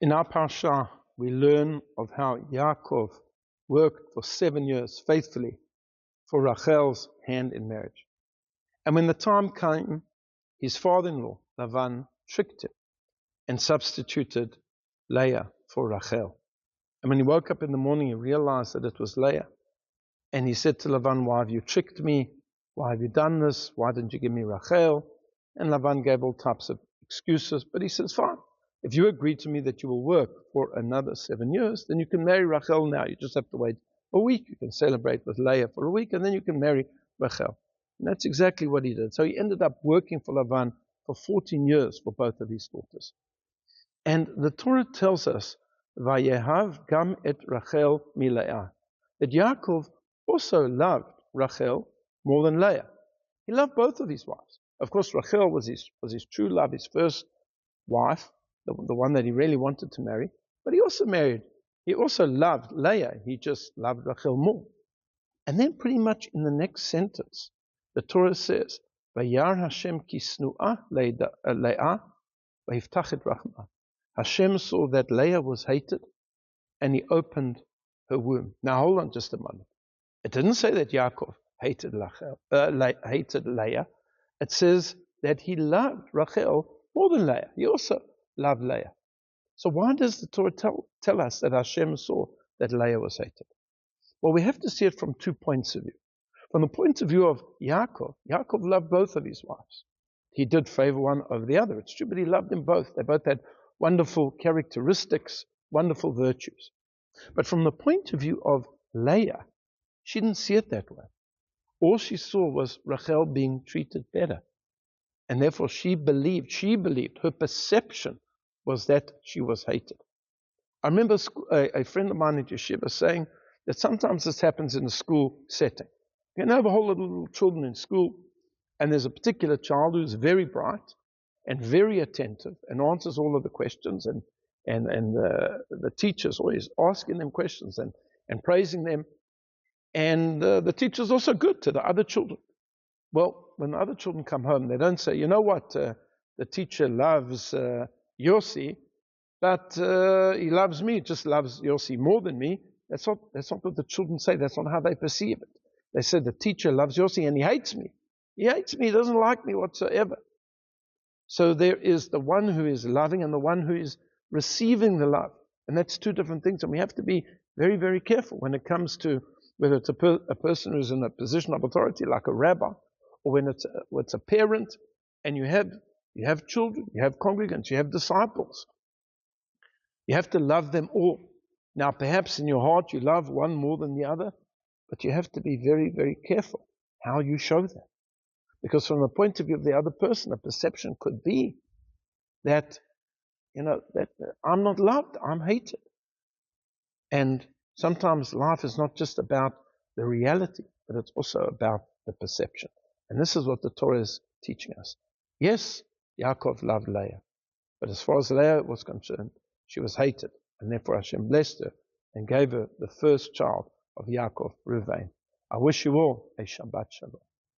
In our parsha, we learn of how Yaakov worked for 7 years faithfully for Rachel's hand in marriage. And when the time came, his father-in-law, Lavan, tricked him and substituted Leah for Rachel. And when he woke up in the morning, he realized that it was Leah. And he said to Lavan, "Why have you tricked me? Why have you done this? Why didn't you give me Rachel?" And Lavan gave all types of excuses, but he says, "Fine. If you agree to me that you will work for another 7 years, then you can marry Rachel now. You just have to wait a week. You can celebrate with Leah for a week, and then you can marry Rachel." And that's exactly what he did. So he ended up working for Lavan for 14 years for both of his daughters. And the Torah tells us, Vayehav gam et Rachel mi Leah, that Yaakov also loved Rachel more than Leah. He loved both of his wives. Of course, Rachel was his true love, his first wife, the one that he really wanted to marry. But he also loved Leah. He just loved Rachel more. And then pretty much in the next sentence, the Torah says, Vayar Hashem kisnu'ah Leah, vayivtach rachma. Hashem saw that Leah was hated, and he opened her womb. Now hold on just a moment. It didn't say that Yaakov hated Leah. It says that he loved Rachel more than Leah. He also loved Leah. So why does the Torah tell us that Hashem saw that Leah was hated? Well, we have to see it from 2 points of view. From the point of view of Yaakov loved both of his wives. He did favor one over the other. It's true, but he loved them both. They both had wonderful characteristics, wonderful virtues. But from the point of view of Leah, she didn't see it that way. All she saw was Rachel being treated better. And therefore she believed, her perception was that she was hated. I remember a friend of mine at Yeshiva saying that sometimes this happens in a school setting. You can have a whole lot of little children in school, and there's a particular child who's very bright and very attentive and answers all of the questions, and the teacher's always asking them questions and praising them. And the teacher's also good to the other children. Well, when the other children come home, they don't say, "You know what, the teacher loves Yossi, but he loves me, just loves Yossi more than me." That's not what the children say. That's not how they perceive it. They say, "The teacher loves Yossi and he hates me. He hates me, he doesn't like me whatsoever." So there is the one who is loving and the one who is receiving the love. And that's two different things. And we have to be very, very careful when it comes to whether it's a person who's in a position of authority like a rabbi, or when it's a parent, and you have children, you have congregants, you have disciples. You have to love them all. Now, perhaps in your heart you love one more than the other, but you have to be very, very careful how you show that. Because from the point of view of the other person, the perception could be that, that I'm not loved, I'm hated. And sometimes life is not just about the reality, but it's also about the perception. And this is what the Torah is teaching us. Yes, Yaakov loved Leah, but as far as Leah was concerned, she was hated. And therefore Hashem blessed her and gave her the first child of Yaakov, Reuven. I wish you all a Shabbat Shalom.